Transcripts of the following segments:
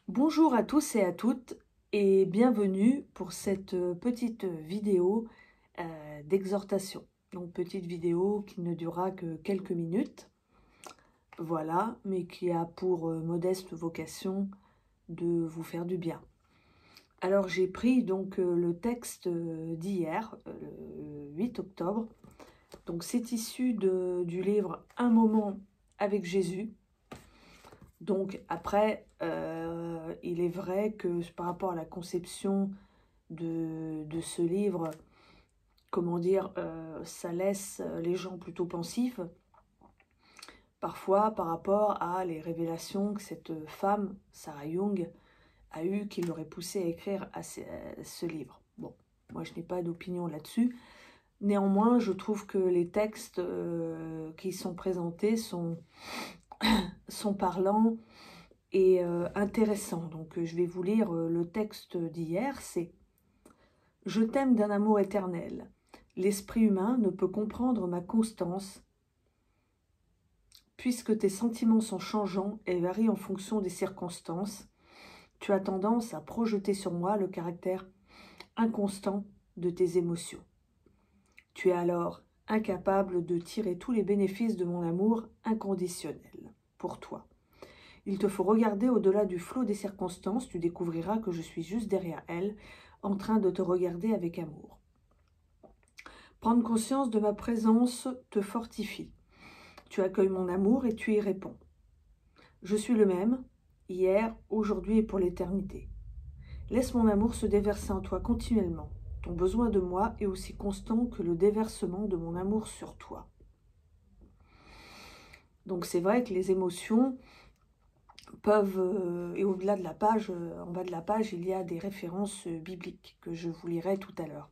Bonjour à tous et à toutes et bienvenue pour cette petite vidéo d'exhortation. Donc petite vidéo qui ne durera que quelques minutes, voilà, mais qui a pour modeste vocation de vous faire du bien. Alors j'ai pris donc le texte d'hier, le 8 octobre. Donc c'est issu du livre Un moment avec Jésus. Donc après, il est vrai que par rapport à la conception de ce livre, comment dire, ça laisse les gens plutôt pensifs. Parfois par rapport à les révélations que cette femme, Sarah Young, a eues qui l'auraient poussé à écrire ce livre. Bon, moi je n'ai pas d'opinion là-dessus. Néanmoins, je trouve que les textes qui sont présentés sont parlants et intéressant. Donc je vais vous lire le texte d'hier, c'est « Je t'aime d'un amour éternel. L'esprit humain ne peut comprendre ma constance, puisque tes sentiments sont changeants et varient en fonction des circonstances. Tu as tendance à projeter sur moi le caractère inconstant de tes émotions. Tu es alors incapable de tirer tous les bénéfices de mon amour inconditionnel pour toi. Il te faut regarder au-delà du flot des circonstances, tu découvriras que je suis juste derrière elles, en train de te regarder avec amour. Prendre conscience de ma présence te fortifie. Tu accueilles mon amour et tu y réponds. Je suis le même, hier, aujourd'hui et pour l'éternité. Laisse mon amour se déverser en toi continuellement. Ton besoin de moi est aussi constant que le déversement de mon amour sur toi. Donc c'est vrai que les émotions peuvent, et au-delà de la page, en bas de la page, il y a des références bibliques que je vous lirai tout à l'heure.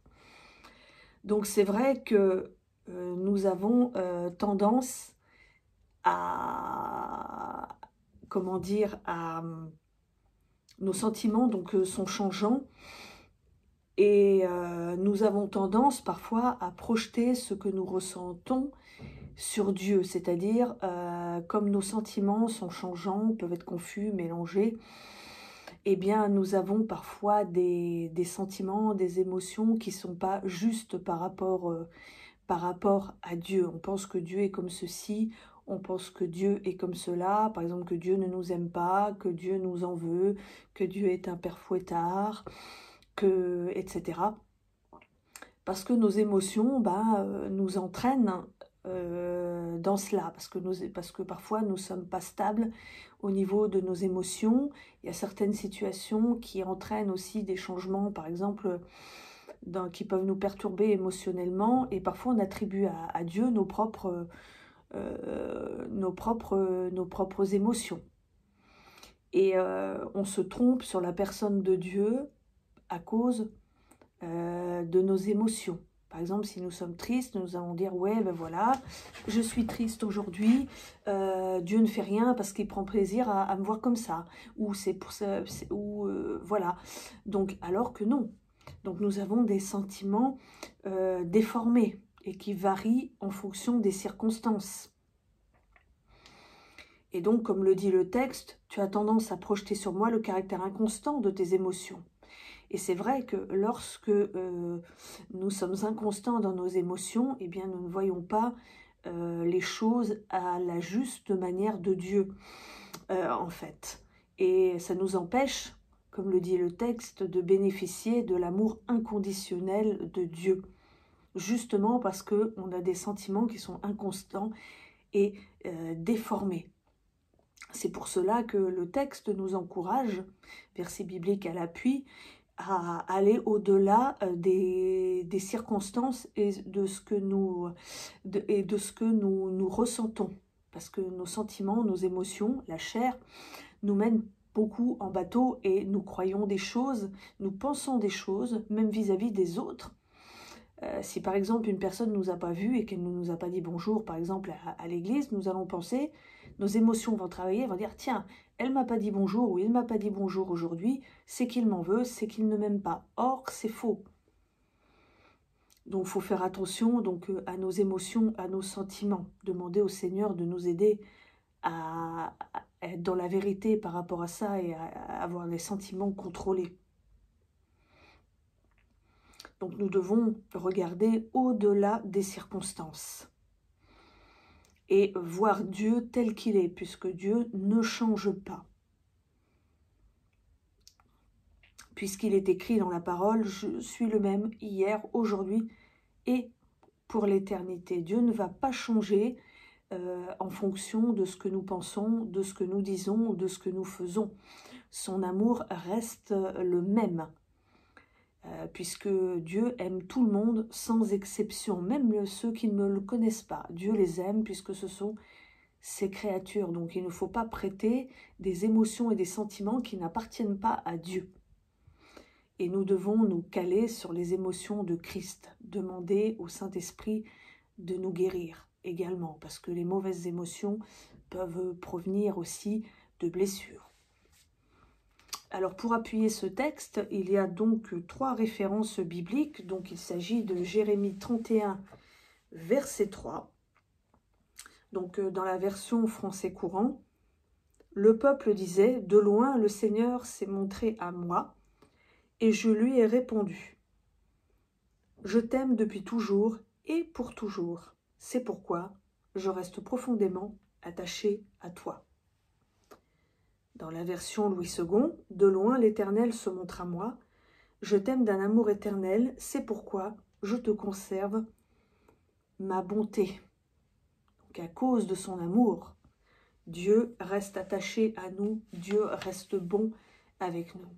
Donc c'est vrai que nous avons tendance à, comment dire, nos sentiments donc sont changeants et nous avons tendance parfois à projeter ce que nous ressentons sur Dieu, c'est-à-dire comme nos sentiments sont changeants, peuvent être confus, mélangés, eh bien nous avons parfois des sentiments, des émotions qui ne sont pas justes par rapport à Dieu. On pense que Dieu est comme ceci, on pense que Dieu est comme cela, par exemple que Dieu ne nous aime pas, que Dieu nous en veut, que Dieu est un père fouettard, etc. Parce que nos émotions nous entraînent dans cela, parce que parfois nous ne sommes pas stables au niveau de nos émotions. Il y a certaines situations qui entraînent aussi des changements, par exemple, qui peuvent nous perturber émotionnellement, et parfois on attribue à Dieu nos propres émotions. Et on se trompe sur la personne de Dieu à cause de nos émotions. Par exemple, si nous sommes tristes, nous allons dire « ouais, ben voilà, je suis triste aujourd'hui, Dieu ne fait rien parce qu'il prend plaisir à me voir comme ça. » Ou c'est pour ça, voilà. Donc, alors que non. Donc, nous avons des sentiments déformés et qui varient en fonction des circonstances. Et donc, comme le dit le texte, tu as tendance à projeter sur moi le caractère inconstant de tes émotions. Et c'est vrai que lorsque nous sommes inconstants dans nos émotions, eh bien nous ne voyons pas les choses à la juste manière de Dieu, en fait. Et ça nous empêche, comme le dit le texte, de bénéficier de l'amour inconditionnel de Dieu. Justement parce qu'on a des sentiments qui sont inconstants et déformés. C'est pour cela que le texte nous encourage, verset biblique à l'appui, à aller au-delà des circonstances et de ce que nous ressentons. Parce que nos sentiments, nos émotions, la chair, nous mènent beaucoup en bateau et nous croyons des choses, nous pensons des choses, même vis-à-vis des autres. Si par exemple une personne ne nous a pas vus et qu'elle ne nous a pas dit bonjour, par exemple à l'église, nous allons penser, nos émotions vont travailler, vont dire tiens, elle m'a pas dit bonjour ou il m'a pas dit bonjour aujourd'hui, c'est qu'il m'en veut, c'est qu'il ne m'aime pas. Or, c'est faux. Donc il faut faire attention donc, à nos émotions, à nos sentiments. Demander au Seigneur de nous aider à être dans la vérité par rapport à ça et à avoir les sentiments contrôlés. Donc nous devons regarder au-delà des circonstances et voir Dieu tel qu'il est, puisque Dieu ne change pas. Puisqu'il est écrit dans la parole, je suis le même hier, aujourd'hui et pour l'éternité. Dieu ne va pas changer en fonction de ce que nous pensons, de ce que nous disons, de ce que nous faisons. Son amour reste le même, puisque Dieu aime tout le monde sans exception, même ceux qui ne le connaissent pas. Dieu les aime puisque ce sont ses créatures. Donc il ne faut pas prêter des émotions et des sentiments qui n'appartiennent pas à Dieu. Et nous devons nous caler sur les émotions de Christ, demander au Saint-Esprit de nous guérir également, parce que les mauvaises émotions peuvent provenir aussi de blessures. Alors pour appuyer ce texte, il y a donc 3 références bibliques. Donc il s'agit de Jérémie 31, verset 3. Donc dans la version français courant, le peuple disait « De loin, le Seigneur s'est montré à moi, et je lui ai répondu. Je t'aime depuis toujours et pour toujours. C'est pourquoi je reste profondément attaché à toi. » Dans la version Louis II, « De loin l'Éternel se montre à moi. Je t'aime d'un amour éternel. C'est pourquoi je te conserve ma bonté. » Donc à cause de son amour, Dieu reste attaché à nous. Dieu reste bon avec nous.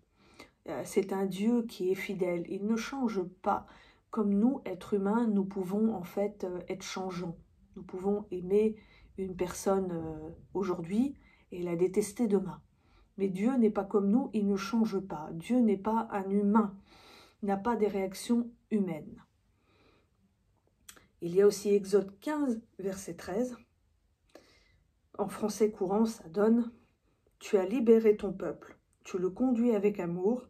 C'est un Dieu qui est fidèle. Il ne change pas. Comme nous, êtres humains, nous pouvons en fait être changeants. Nous pouvons aimer une personne aujourd'hui et la détester demain. Mais Dieu n'est pas comme nous, il ne change pas. Dieu n'est pas un humain, il n'a pas des réactions humaines. Il y a aussi Exode 15, verset 13. En français courant, ça donne « Tu as libéré ton peuple, tu le conduis avec amour,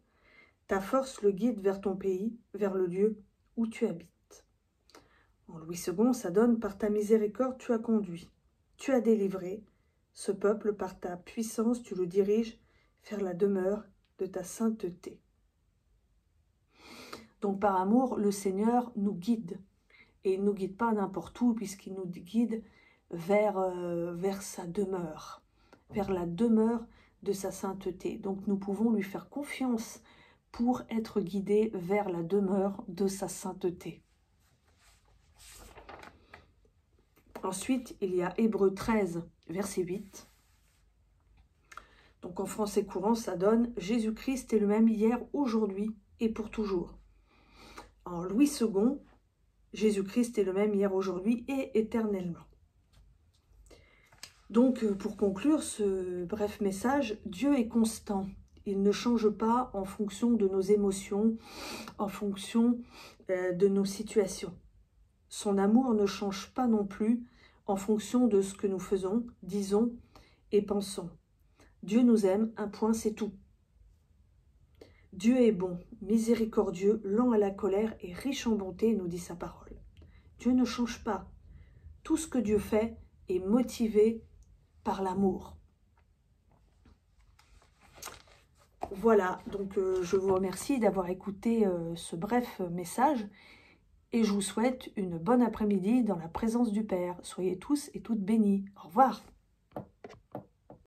ta force le guide vers ton pays, vers le lieu où tu habites. » En Louis II, ça donne « Par ta miséricorde, tu as conduit, tu as délivré ce peuple, par ta puissance, tu le diriges vers la demeure de ta sainteté. » Donc par amour, le Seigneur nous guide. Et il ne nous guide pas n'importe où, puisqu'il nous guide vers sa demeure, vers la demeure de sa sainteté. Donc nous pouvons lui faire confiance pour être guidés vers la demeure de sa sainteté. Ensuite, il y a Hébreux 13, verset 8. Donc en français courant, ça donne « Jésus-Christ est le même hier, aujourd'hui et pour toujours. » En Louis II, Jésus-Christ est le même hier, aujourd'hui et éternellement. Donc pour conclure ce bref message, Dieu est constant. Il ne change pas en fonction de nos émotions, en fonction de nos situations. Son amour ne change pas non plus en fonction de ce que nous faisons, disons et pensons. Dieu nous aime, un point, c'est tout. Dieu est bon, miséricordieux, lent à la colère et riche en bonté, nous dit sa parole. Dieu ne change pas. Tout ce que Dieu fait est motivé par l'amour. Voilà, donc je vous remercie d'avoir écouté ce bref message et je vous souhaite une bonne après-midi dans la présence du Père. Soyez tous et toutes bénis. Au revoir.